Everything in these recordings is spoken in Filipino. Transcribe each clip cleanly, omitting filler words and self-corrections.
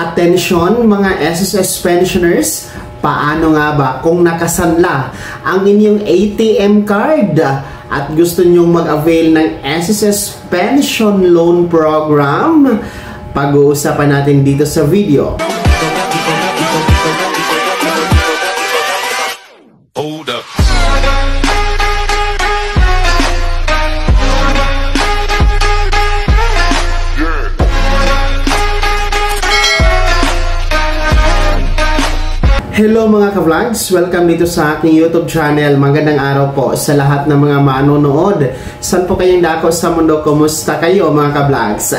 Attention mga SSS pensioners, paano nga ba kung nakasanla ang inyong ATM card at gusto nyong mag-avail ng SSS Pension Loan Program? Pag-uusapan natin dito sa video. Hold up. Hello mga ka-vlogs! Welcome dito sa aking YouTube channel. Magandang araw po sa lahat ng mga manonood. Saan po kayong dako sa mundo? Kumusta kayo mga ka-vlogs?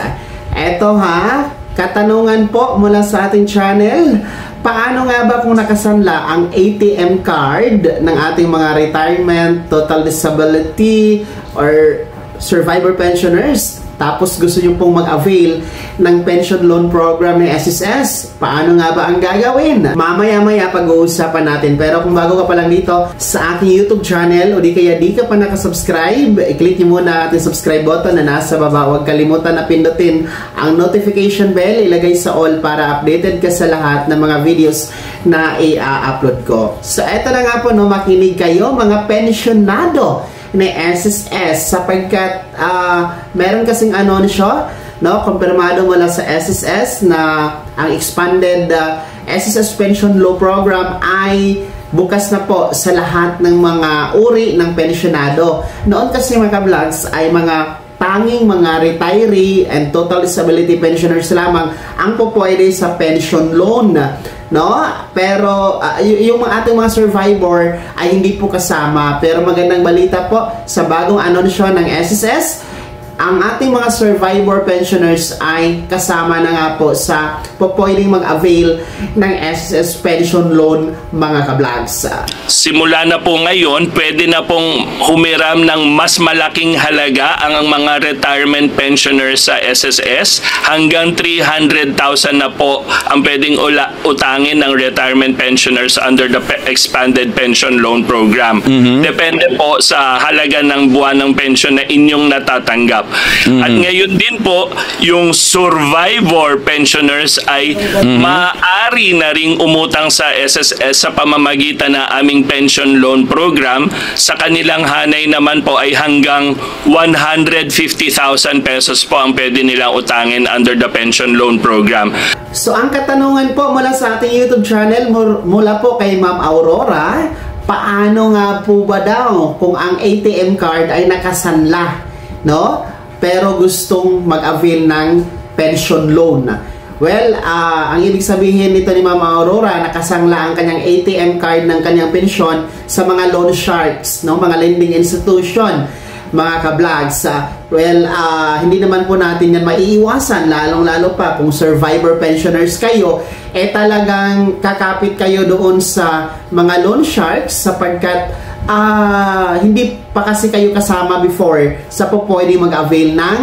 Eto ha, katanungan po mula sa ating channel. Paano nga ba kung nakasanla ang ATM card ng ating mga retirement, total disability, or survivor pensioners? Tapos gusto nyo pong mag-avail ng pension loan program ng SSS. Paano nga ba ang gagawin? Mamaya-maya pag-uusapan natin. Pero kung bago ka pa lang dito sa aking YouTube channel o di kaya di ka pa nakasubscribe, i-click nyo muna ating subscribe button na nasa baba. Huwag kalimutan na pindutin ang notification bell. Ilagay sa all para updated ka sa lahat ng mga videos na i-upload ko. So eto na nga po, no, makinig kayo mga pensionado ni SSS sapagkat meron kasing anunsyo, no, kumpirmado mula sa SSS na ang expanded SSS Pension Loan Program ay bukas na po sa lahat ng mga uri ng pensionado. Noon kasi mga ka-vlogs ay mga tanging mga retiree and total disability pensioners lamang ang po pwede sa pension loan, no? Pero yung ating mga survivor ay hindi po kasama. Pero magandang balita po sa bagong anunsyo ng SSS, ang ating mga survivor pensioners ay kasama na nga po sa pwedeng mag-avail ng SSS Pension Loan mga ka-vlogs. Simula na po ngayon, pwede na pong humiram ng mas malaking halaga ang mga retirement pensioners sa SSS. Hanggang 300,000 na po ang pwedeng utangin ng retirement pensioners under the expanded pension loan program. Depende po sa halaga ng buwan ng pension na inyong natatanggap. At ngayon din po, yung survivor pensioners ay maaari na ring umutang sa SSS sa pamamagitan ng aming pension loan program. Sa kanilang hanay naman po ay hanggang 150,000 pesos po ang pwede nilang utangin under the pension loan program. So ang katanungan po mula sa ating YouTube channel mula po kay Ma'am Aurora, paano nga po ba daw kung ang ATM card ay nakasanla, no? Pero gustong mag-avail ng pension loan? Well, ang ibig sabihin nito ni Ma'am Aurora, nakasangla ang kanyang ATM card ng kanyang pensyon sa mga loan sharks, no? Mga lending institution, mga ka-vlogs. Well, hindi naman po natin yan maiiwasan, lalong-lalo pa kung survivor pensioners kayo, talagang kakapit kayo doon sa mga loan sharks sapagkat hindi pa kasi kayo kasama before sa pwede mag-avail ng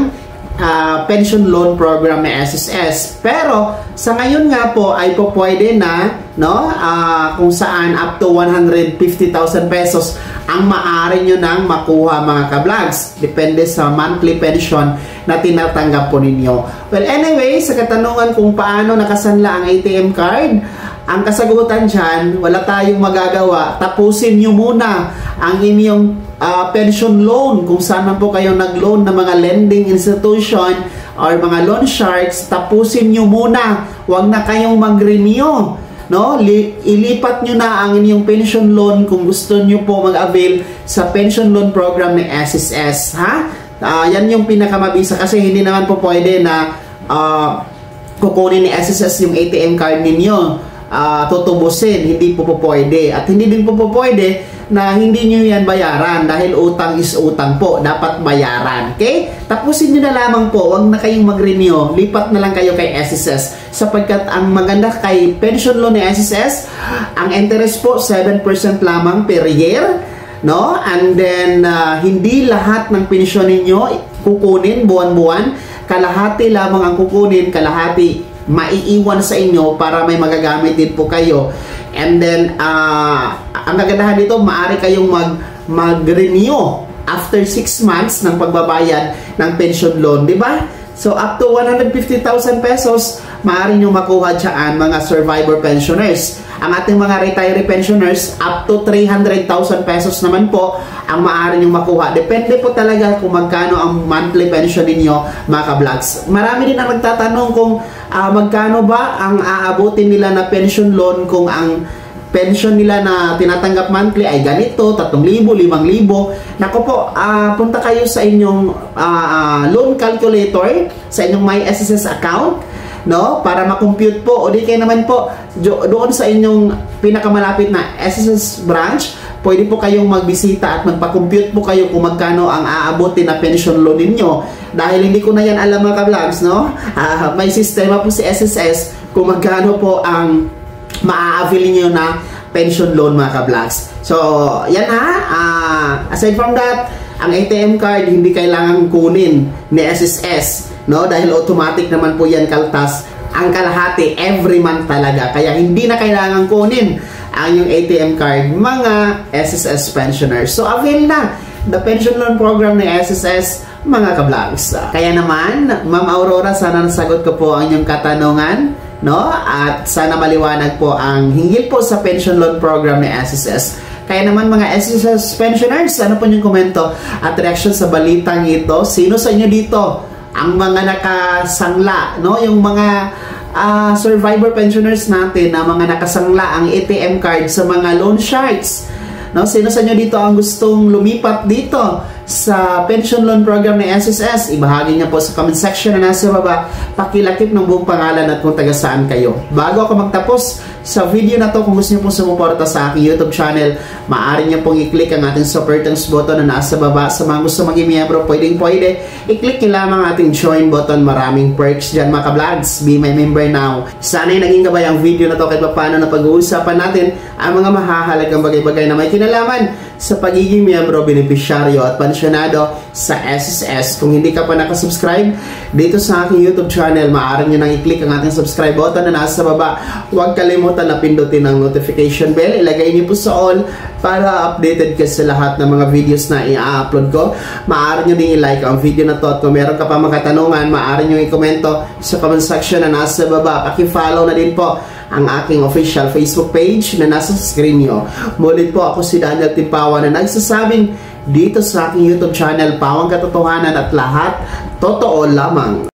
pension loan program ng SSS. Pero sa ngayon nga po ay pwede na, no, kung saan up to 150,000 pesos ang maaari nyo nang makuha mga ka-vlogs. Depende sa monthly pension na tinatanggap po ninyo. Well, anyway, sa katanungan kung paano nakasanla ang ATM card, ang kasagutan dyan, wala tayong magagawa. Tapusin nyo muna ang inyong pension loan. Kung saan man po kayo nag-loan ng mga lending institution or mga loan sharks, tapusin nyo muna. Huwag na kayong mag-renew, no? Ilipat nyo na ang inyong pension loan kung gusto nyo po mag-avail sa pension loan program ng SSS. Ha? Yan yung pinakamabisa kasi hindi naman po pwede na kukunin ni SSS yung ATM card ninyo. Tutubusin, hindi po pwede. At hindi din po pwede na hindi nyo yan bayaran dahil utang is utang po, dapat bayaran. Okay? Tapusin nyo na lamang po, huwag na kayong mag-renew, lipat na lang kayo kay SSS sapagkat ang maganda kay pension loan ni SSS, ang interest po 7% lamang per year, no? And then hindi lahat ng pensyon ninyo kukunin buwan-buwan, kalahati lamang ang kukunin, kalahati maiiwan sa inyo para may magagamit din po kayo. And then ang kagandahan dito, maaari kayong mag-renew after 6 months ng pagbabayad ng pension loan, di ba? So up to 150,000 pesos maaari nyo makuha dyan mga survivor pensioners. Ang ating mga retiree pensioners, up to 300,000 pesos naman po ang maaari nyo makuha. Depende po talaga kung magkano ang monthly pension ninyo, mga ka-vlogs. Marami din ang nagtatanong kung magkano ba ang aabutin nila na pension loan kung ang pension nila na tinatanggap monthly ay ganito, 3,000, 5,000. Nako po, punta kayo sa inyong loan calculator, sa inyong My SSS account, no? Para ma-compute po, o di kayo naman po doon sa inyong pinakamalapit na SSS branch, pwede po kayong magbisita at magpa-compute po kayo kung magkano ang aabutin na pension loan ninyo. Dahil hindi ko na yan alam, mga ka-vlogs, no? May sistema po si SSS kung magkano po ang maa-avail niyo na pension loan, mga ka-vlogs. So, yan aside from that, ang ATM card hindi kailangan kunin ni SSS, no? Dahil automatic naman po yan kaltas ang kalahati every month talaga. Kaya hindi na kailangan kunin ang yung ATM card, mga SSS pensioners. So, avail na the pension loan program ni SSS, mga ka-vlogs. Kaya naman, Ma'am Aurora, sana nasagot ko po ang inyong katanungan, no? At sana maliwanag po ang hinggil po sa pension loan program ni SSS. Kaya naman, mga SSS pensioners, ano po yung komento at reaction sa balitang ito? Sino sa inyo dito ang mga nakasangla, no? Yung mga survivor pensioners natin na mga nakasangla ang ATM card sa mga loan sharks, no? Sino sa inyo dito ang gustong lumipat dito sa pension loan program ni SSS? Ibahagi niya po sa comment section na nasa baba. Pakilakip ng buong pangalan at kung taga saan kayo. Bago ako magtapos sa video na to, kung gusto niyo pong sumuporta sa aking YouTube channel, maaari niyo pong i-click ang ating super thanks button na nasa baba. Sa mga gusto maging miyembro, pwede i-click niyo lamang ating join button. Maraming perks dyan, mga ka-vlogs. Be my member now. Sana'y naging gabay ang video na to kahit paano na pag-uusapan natin ang mga mahahalagang bagay-bagay na may kinalaman sa pagiging miyembro, benepisyaryo at pensyonado sa SSS. Kung hindi ka pa nakasubscribe dito sa aking YouTube channel, maaari nyo nang i-click ang ating subscribe button na nasa baba. Huwag kalimutan na pindutin ang notification bell. Ilagay niyo po sa all para updated ka sa lahat ng mga videos na i-upload ko. Maaari nyo din i-like ang video na to at kung meron ka pa mga katanungan, maaari nyo i-komento sa comment section na nasa baba. Paki-follow na din po ang aking official Facebook page na nasa screen nyo. Muli po, ako si Daniel Timpawa na nagsasabing dito sa aking YouTube channel, Pawang Katotohanan at lahat totoo lamang.